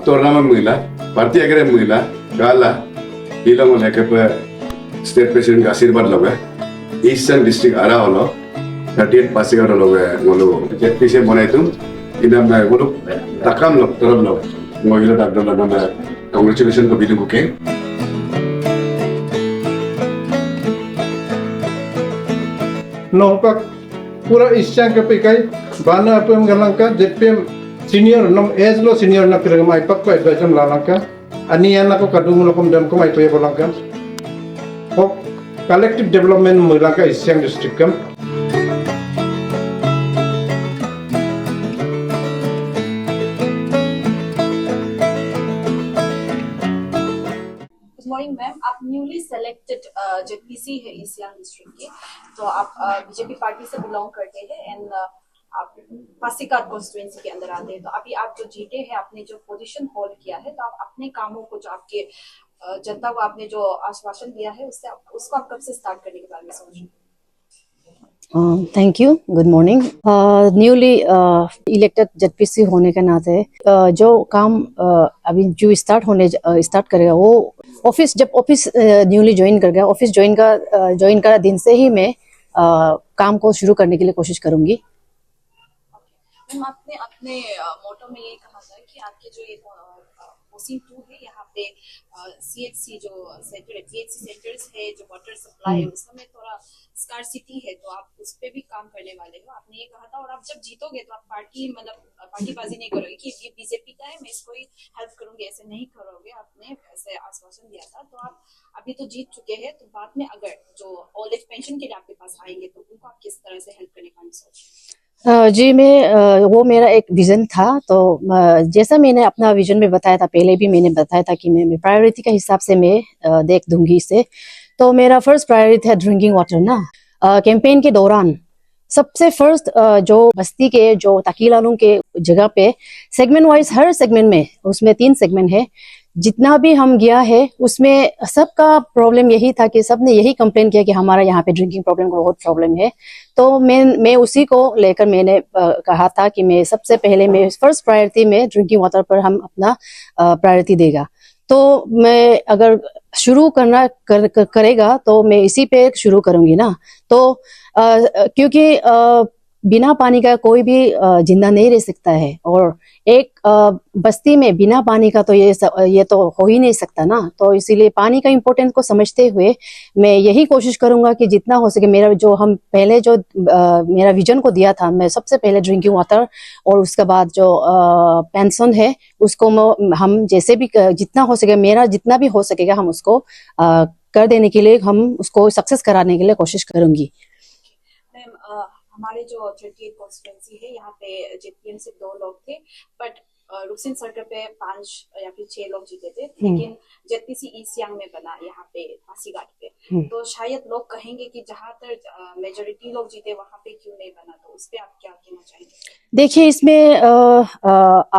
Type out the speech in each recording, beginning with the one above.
tournament mula, party agar mula, kala, bilang oleh kepada state president kasir bar loga, Eastern District ara holo, 38 passing ara loga, ngolo, JP se mana itu, ina मैं ngolo takam log, terus log, ngolo tak ada lagi मैं congratulations ko bidu buke. Nongpak pura isyang ke pikai bana apa yang galangka JPM senior nom age lo senior na pirang mai pak ko advisor lalangka ani ana ko kadung lo kom dam ko mai toy bolangka ko collective development mulangka isyang district kam morning ma'am, आप newly selected JPC है east Siang district के, तो आप BJP party से belong करते हैं and आप Pasighat constituency के अंदर आते हैं। तो अभी आप जो जीते हैं, आपने जो पोजीशन होल्ड किया है, तो आप अपने कामों को जो आपके जनता को आपने जो आश्वासन दिया है उसको आप कब से स्टार्ट करने के बारे में सोच रहे हैं? Thank you, good morning. Newly elected ZPC होने के नाते जो काम अभी जो स्टार्ट करेगा वो ऑफिस न्यूली ज्वाइन कर गया, ऑफिस ज्वाइन करा दिन से ही मैं काम को शुरू करने के लिए कोशिश करूंगी। मैम, आपने अपने मोटो में ये कहा था कि आपके जो ये पोस्टिंग 2 है यहाँ पे सीएचसी जो सेंटर है, पीएचसी सेंटर्स है, जो वाटर सप्लाई है उसमें थोड़ा स्कार्सिटी है, तो आप उस पे भी काम करने वाले हो, आपने ये कहा था। और आप जब जीतोगे तो आप पार्टीबाजी नहीं करोगे कि ये बीजेपी का है मैं इसको ही हेल्प करूंगी, ऐसे नहीं करोगे, आपने ऐसे आश्वासन दिया था। तो आप अभी तो जीत चुके हैं, तो बाद में अगर जो ओल्ड एज पेंशन के लिए आपके पास आएंगे तो उनको आप किस तरह से हेल्प करने का सोच? जी, वो मेरा एक विजन था। तो जैसा मैंने अपना विजन में बताया था, पहले भी मैंने बताया था कि मैं प्रायोरिटी के हिसाब से मैं देख दूंगी इसे। तो मेरा फर्स्ट प्रायोरिटी है ड्रिंकिंग वाटर ना। कैंपेन के दौरान सबसे फर्स्ट जो बस्ती के जो ताकीलालूं के जगह पे सेगमेंट वाइज हर सेगमेंट में, उसमें 3 सेगमेंट है, जितना भी हम गया है उसमें सबका प्रॉब्लम यही था कि सबने यही कंप्लेन किया कि हमारा यहाँ पे ड्रिंकिंग प्रॉब्लम का बहुत प्रॉब्लम है। तो मैं उसी को लेकर मैंने कहा था कि मैं सबसे पहले मैं फर्स्ट प्रायोरिटी में ड्रिंकिंग वाटर पर हम अपना प्रायोरिटी देगा। तो मैं अगर शुरू करेगा तो मैं इसी पे शुरू करूंगी ना। तो क्योंकि बिना पानी का कोई भी जिंदा नहीं रह सकता है, और एक बस्ती में बिना पानी का तो ये तो हो ही नहीं सकता ना। तो इसीलिए पानी का इम्पोर्टेंस को समझते हुए मैं यही कोशिश करूंगा कि जितना हो सके मेरा जो हम पहले जो मेरा विजन को दिया था, मैं सबसे पहले ड्रिंकिंग वाटर और उसके बाद जो पेंशन है उसको हम जैसे भी जितना हो सके, मेरा जितना भी हो सकेगा हम उसको कर देने के लिए, हम उसको सक्सेस कराने के लिए कोशिश करूंगी। हमारे जो 38 कॉन्स्टिट्यूएंसी है यहाँ पे जेपीएम से 2 लोग थे, बट रुकसिन सर्कल पे 5 या फिर 6 लोग जीते थे, लेकिन जेपीसी ईस्ट सियांग में बना यहाँ पे पासीघाट पे। तो शायद लोग कहेंगे कि जहाँ तक मेजोरिटी लोग जीते वहाँ पे क्यों नहीं बना, तो उस पे आप क्या कहना चाहेंगे? देखिए, इसमें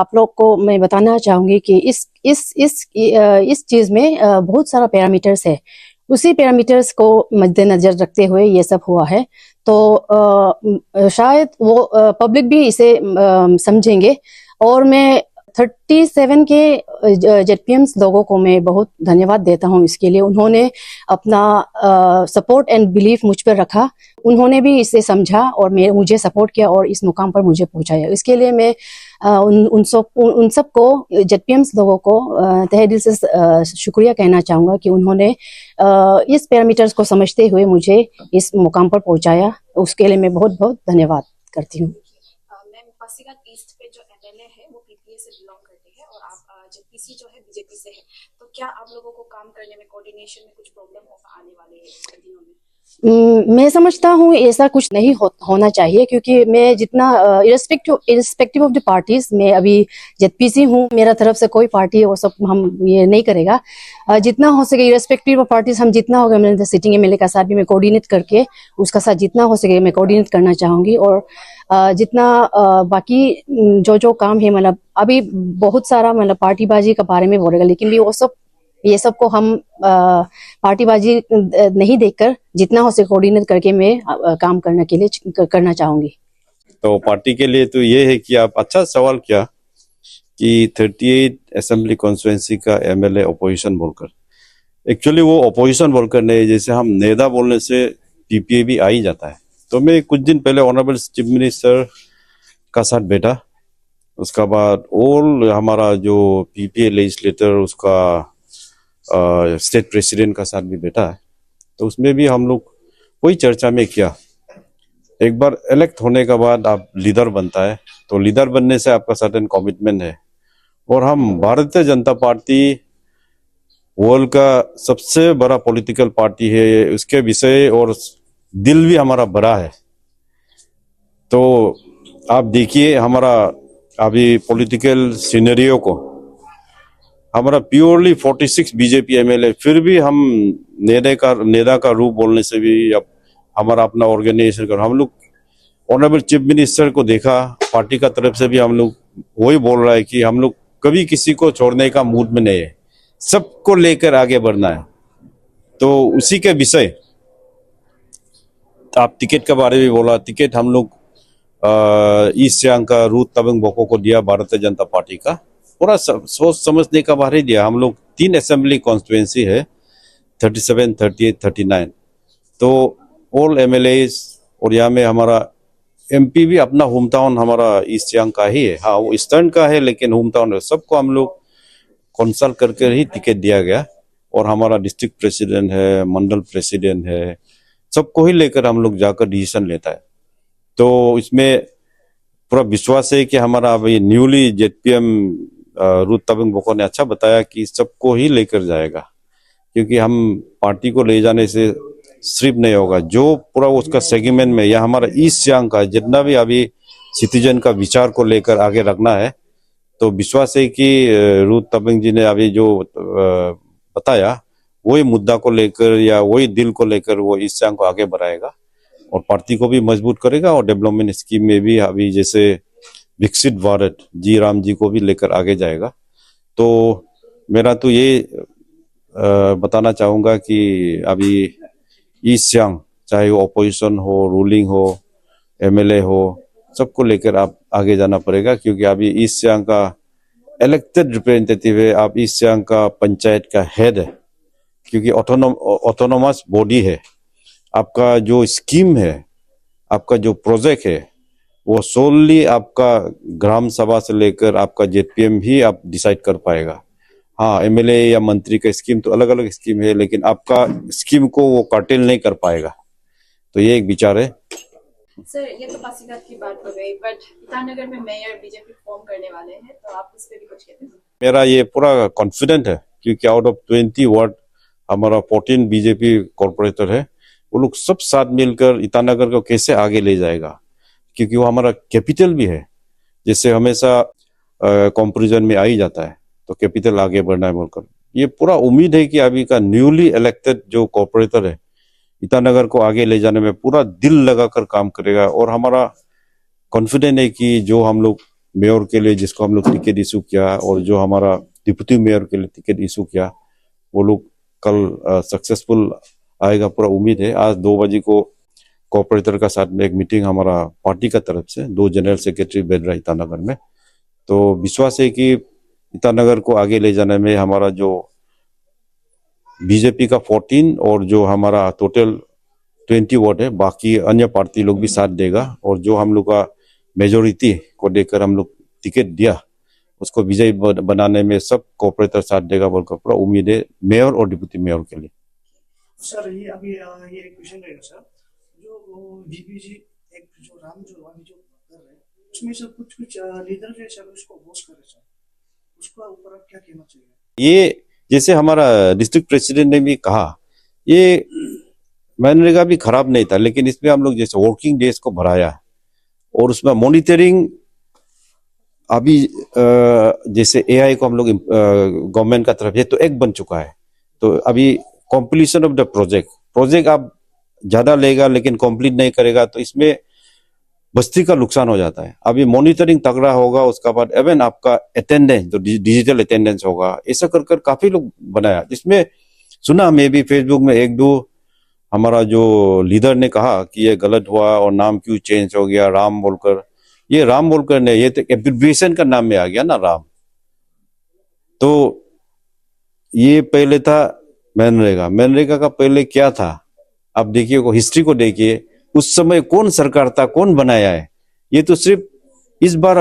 आप लोग को मैं बताना चाहूंगी कि इस चीज में बहुत सारा पैरामीटर्स है, उसी पैरामीटर्स को मद्देनजर रखते हुए ये सब हुआ है। तो शायद वो पब्लिक भी इसे समझेंगे, और मैं 37 के जेडपीएम्स लोगों को मैं बहुत धन्यवाद देता हूं इसके लिए। उन्होंने अपना सपोर्ट एंड बिलीफ मुझ पर रखा, उन्होंने भी इसे समझा और मुझे सपोर्ट किया और इस मुकाम पर मुझे पहुंचाया। इसके लिए मैं उन सबको जेडपीएम्स लोगों को तहे दिल से शुक्रिया कहना चाहूँगा कि उन्होंने इस पैरामीटर्स को समझते हुए मुझे इस मुकाम पर पहुंचाया। उसके लिए मैं बहुत बहुत धन्यवाद करती हूँ। मैम, पासीघाट ईस्ट पे जो एमएलए है वो पीपीए से बिलोंग करते हैं और आप जेपीसी जो है बीजेपी से है, तो क्या आप लोगों को काम करने में, कोऑर्डिनेशन में कुछ प्रॉब्लम आने वाले दिनों में? मैं समझता हूँ ऐसा कुछ नहीं होना चाहिए, क्योंकि मैं जितना इरेस्पेक्टिव ऑफ द पार्टीज, मैं अभी जेडपीसी हूँ, मेरा तरफ से कोई पार्टी वो सब हम ये नहीं करेगा। जितना हो सके इरेस्पेक्टिव ऑफ पार्टीज, हम जितना होगा, मैंने सिटिंग एमएलए का साथ भी मैं कोऑर्डिनेट करके उसका साथ जितना हो सके मैं कोऑर्डिनेट करना चाहूंगी। और जितना बाकी जो काम है, मतलब अभी बहुत सारा मतलब पार्टीबाजी का बारे में बोलेगा, लेकिन भी वो सब ये सबको हम पार्टीबाजी नहीं देखकर जितना हो सके कोऑर्डिनेट करके मैं काम करने के लिए करना चाहूंगी। तो पार्टी के लिए तो ये है कि आप अच्छा सवाल किया कि 38 असेंबली कॉन्स्टिट्यूंसी का एमएलए अपोजिशन बोलकर, एक्चुअली वो अपोजिशन बोलकर नहीं, जैसे हम नेदा बोलने से पीपीए भी आ ही जाता है। तो मैं कुछ दिन पहले ऑनरेबल चीफ मिनिस्टर का साथ बैठा, उसका बाद ऑल हमारा जो पीपीए लेजिस्लेटर उसका स्टेट प्रेसिडेंट का साथ भी बैठा है। तो उसमें भी हम लोग वही चर्चा में किया, एक बार इलेक्ट होने के बाद आप लीडर बनता है, तो लीडर बनने से आपका सर्टेन कमिटमेंट है। और हम भारतीय जनता पार्टी वर्ल्ड का सबसे बड़ा पॉलिटिकल पार्टी है, उसके विषय और दिल भी हमारा बड़ा है। तो आप देखिए हमारा अभी पॉलिटिकल सिनेरियो को, हमारा प्योरली 46 बीजेपी एमएलए, फिर भी हम नेता का रूप बोलने से भी अब हमारा अपना ऑर्गेनाइजेशन कर, हम लोग ऑनरेबल चीफ मिनिस्टर को देखा, पार्टी का तरफ से भी हम लोग वही बोल रहा है कि हम लोग कभी किसी को छोड़ने का मूड में नहीं है, सबको लेकर आगे बढ़ना है। तो उसी के विषय आप टिकट के बारे में बोला, टिकट हम लोग ईस्ट सियांग का रूथ तबंग बोको को दिया, भारतीय जनता पार्टी का पूरा सोच समझने का बारे दिया। हम लोग 3 असेंबली कॉन्स्टिट्यूंसी है, 37, 38, 39, तो ऑल एमएलएस, और यहाँ में हमारा एमपी भी अपना होम टाउन हमारा ईस्ट सियांग का ही है। हाँ वो ईस्टर्न का है लेकिन होम टाउन है, सबको हम लोग कंसल्ट करके ही टिकट दिया गया। और हमारा डिस्ट्रिक्ट प्रेसिडेंट है, मंडल प्रेसिडेंट है, सबको ही लेकर हम लोग जाकर डिसीजन लेता है। तो इसमें पूरा विश्वास है कि हमारा अभी न्यूली जेडपीएम रूथ तबंग बोको ने अच्छा बताया कि सबको ही लेकर जाएगा, क्योंकि हम पार्टी को ले जाने से सिर्फ नहीं होगा, जो पूरा उसका सेगमेंट में या हमारा ईस्ट सियांग का जितना भी अभी सिटीजन का विचार को लेकर आगे रखना है, तो विश्वास है कि रूथ तबंग जी ने अभी जो बताया वही मुद्दा को लेकर या वही दिल को लेकर वो ईस्ट सियांग को आगे बढ़ाएगा और पार्टी को भी मजबूत करेगा। और डेवलपमेंट स्कीम में भी अभी जैसे विकसित भारत जी राम जी को भी लेकर आगे जाएगा। तो मेरा तो ये बताना चाहूँगा कि अभी ईस्ट सियांग चाहे वो अपोजिशन हो, रूलिंग हो, एमएलए हो, सबको लेकर आप आगे जाना पड़ेगा, क्योंकि अभी ईस्ट सियांग का इलेक्टेड रिप्रेजेंटेटिव है, आप ईस्ट सियांग का पंचायत का हेड है, क्योंकि ऑटोनोमस बॉडी है। आपका जो स्कीम है, आपका जो प्रोजेक्ट है, वो सोलली आपका ग्राम सभा से लेकर आपका जेडपीएम ही आप डिसाइड कर पाएगा। हाँ एमएलए या मंत्री का स्कीम तो अलग अलग स्कीम है, लेकिन आपका स्कीम को वो कर्टेल नहीं कर पाएगा। तो ये एक विचार है। सर ये तो पासीघाट की बात हो गई, बट ईटानगर में मेयर बीजेपी फॉर्म करने वाले हैं, तो आप उस पर भी कुछ कहते हैं? मेरा ये पूरा कॉन्फिडेंट है, क्योंकि आउट ऑफ 20 वार्ड हमारा 14 बीजेपी कॉर्पोरेटर है, वो लोग सब साथ मिलकर ईटानगर को कैसे आगे ले जाएगा, क्योंकि वो हमारा कैपिटल भी है। जैसे हमेशा कंपैरिजन में आ ही जाता है, तो कैपिटल आगे बढ़ना है बोलकर ये पूरा उम्मीद है कि अभी का न्यूली इलेक्टेड जो कॉर्पोरेटर है ईटानगर को आगे ले जाने में पूरा दिल लगाकर काम करेगा। और हमारा कॉन्फिडेंट है कि जो हम लोग मेयर के लिए जिसको हम लोग टिकट इशू किया और जो हमारा डिप्टी मेयर के लिए टिकट इशू किया, वो लोग कल सक्सेसफुल आएगा, पूरा उम्मीद है। आज 2 बजे को कॉर्पोरेटर का साथ में एक मीटिंग हमारा पार्टी का तरफ से 2 जनरल सेक्रेटरी बैठ रहा है ईटानगर में। तो विश्वास है कि ईटानगर को आगे ले जाने में हमारा जो बीजेपी का 14 और जो हमारा टोटल 20 वोट है, बाकी अन्य पार्टी लोग भी साथ देगा। और जो हम लोग का मेजोरिटी को देकर हम लोग टिकट दिया, उसको विजयी बनाने में सब कॉर्पोरेटर साथ देगा बोलकर पूरा उम्मीद है मेयर और डिप्टी मेयर के लिए। सर ये अभी ये एक क्वेश्चन रहेगा सर, जो वीपी जी एक जो राम जो अभी जो कर रहे हैं उसमें से कुछ लीडर जो है सर उसको बोस कर रहे सर, उसका ऊपर आप क्या कहना चाहिए? ये जैसे हमारा डिस्ट्रिक्ट प्रेसिडेंट ने भी कहा, ये मनरेगा भी खराब नहीं था, लेकिन इसमें हम लोग जैसे वर्किंग डेज को बढ़ाया और उसमें मॉनिटरिंग अभी जैसे एआई को हम लोग गवर्नमेंट का तरफ ये तो एक बन चुका है। तो अभी कंप्लीशन ऑफ द प्रोजेक्ट आप ज्यादा लेगा लेकिन कंप्लीट नहीं करेगा तो इसमें बस्ती का नुकसान हो जाता है। अभी मॉनिटरिंग तगड़ा होगा, उसका बाद इवन आपका अटेंडेंस जो डिजिटल अटेंडेंस होगा, ऐसा कर कर काफी लोग बनाया। जिसमें सुना मैं भी फेसबुक में 1-2 हमारा जो लीडर ने कहा कि ये गलत हुआ और नाम क्यों चेंज हो गया राम बोलकर। ये राम बोलकर नहीं, ये तो एब्रिविएशन का नाम में आ गया ना राम। तो ये पहले था मनरेगा का पहले क्या था? आप देखिए, को हिस्ट्री को देखिए, उस समय कौन सरकार था, कौन बनाया है? ये तो सिर्फ इस बार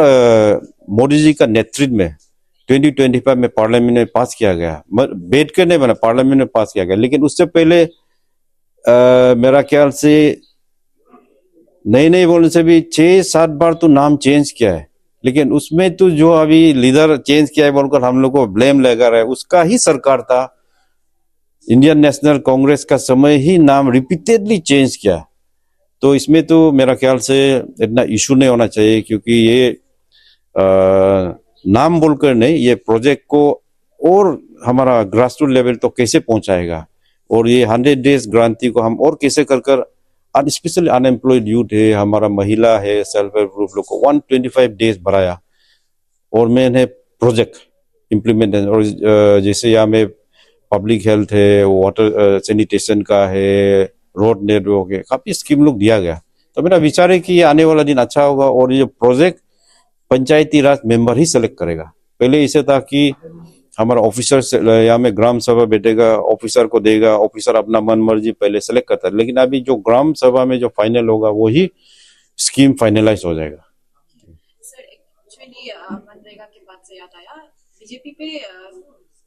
मोदी जी का नेतृत्व में 2025 में पार्लियामेंट में पास किया गया, बैठ कर नहीं बना, पार्लियामेंट में पास किया गया। लेकिन उससे पहले मेरा ख्याल से नई बोलने से भी 6-7 बार तो नाम चेंज किया है। लेकिन उसमें तो जो अभी लीडर चेंज किया है बोलकर हम लोग को ब्लेम लगा रहा है, उसका ही सरकार था। इंडियन नेशनल कांग्रेस का समय ही नाम रिपीटेडली चेंज किया। तो इसमें तो मेरा ख्याल से इतना इशू नहीं होना चाहिए, क्योंकि ये नाम बोलकर नहीं, ये प्रोजेक्ट को और हमारा ग्रासरूट लेवल तो कैसे पहुंचाएगा, और ये 100 डेज गारंटी को हम और कैसे कर स्पेशली अनएम्प्लॉयड यूथ है, हमारा महिला है, सेल्फ हेल्प ग्रुप लोग को 125 डेज बढ़ाया। और मैंने प्रोजेक्ट इम्प्लीमेंटेशन, और जैसे यहाँ में पब्लिक हेल्थ है, वाटर सैनिटेशन का है, रोड नेटवर्क है, काफी स्कीम लोग दिया गया। तो मेरा विचार है कि ये आने वाला दिन अच्छा होगा, और ये प्रोजेक्ट पंचायती राज मेंबर ही सेलेक्ट करेगा। पहले इसे था कि हमारा ऑफिसर यहाँ में ग्राम सभा बैठेगा, ऑफिसर को देगा, ऑफिसर अपना मन मर्जी पहले सेलेक्ट करता है। लेकिन अभी जो ग्राम सभा में जो फाइनल होगा वही स्कीम फाइनलाइज हो जाएगा। सर, एक्चुअली मनरेगा की बात से याद आया, बीजेपी पे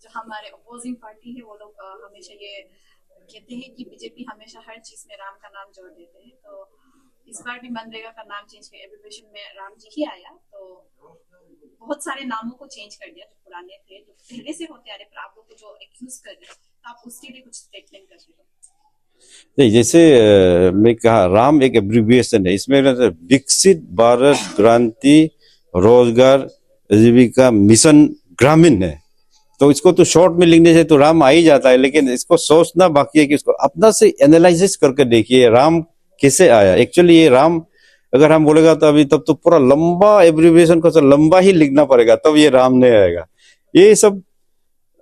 जो हमारे अपोजिंग पार्टी है वो लोग हमेशा ये कहते हैं कि बीजेपी हमेशा हर चीज में राम का नाम जोड़ देते हैं। तो इस बार भी मनरेगा का नाम चेंज किया, एप्लीकेशन में राम जी ही आया, तो बहुत सारे नामों को चेंज कर दिया जो पुराने थे, जो पहले से होते आ रहे, पर आप लोग को जो एक्यूज कर रहे हैं, तो आप उसके लिए कुछ स्टेटमेंट कर सकते हो? नहीं, जैसे मैं कहा, राम एक एब्रिविएशन है। इसमें विकसित भारत क्रांति रोजगार आजीविका मिशन ग्रामीण है, तो इसको तो शॉर्ट में लिखने से तो राम आ ही जाता है। लेकिन इसको सोचना बाकी है कि इसको अपना से एनालिसिस करके देखिए राम कैसे आया। एक्चुअली ये राम अगर हम बोलेगा तो अभी तब तो पूरा लंबा एब्रिविएशन को लंबा ही लिखना पड़ेगा, तब ये राम नहीं आएगा। ये सब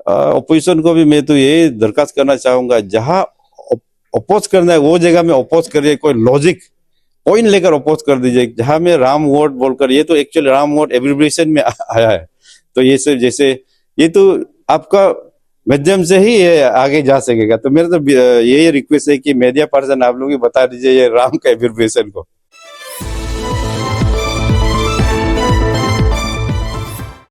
ऑपोजिशन को भी मैं तो ये दरखास्त करना चाहूंगा, जहां अपोज करना है वो जगह में अपोज करिए, कोई लॉजिक पॉइंट लेकर अपोज कर दीजिए। जहां में राम वर्ड बोलकर, ये तो एक्चुअली राम वर्ड एब्रिविएशन में आया है, तो ये सब जैसे ये तो आपका माध्यम से ही ये आगे जा सकेगा। तो मेरा तो यही रिक्वेस्ट है कि मीडिया पर्सन आप लोग भी बता दीजिए ये राम का एब्रिविएशन को।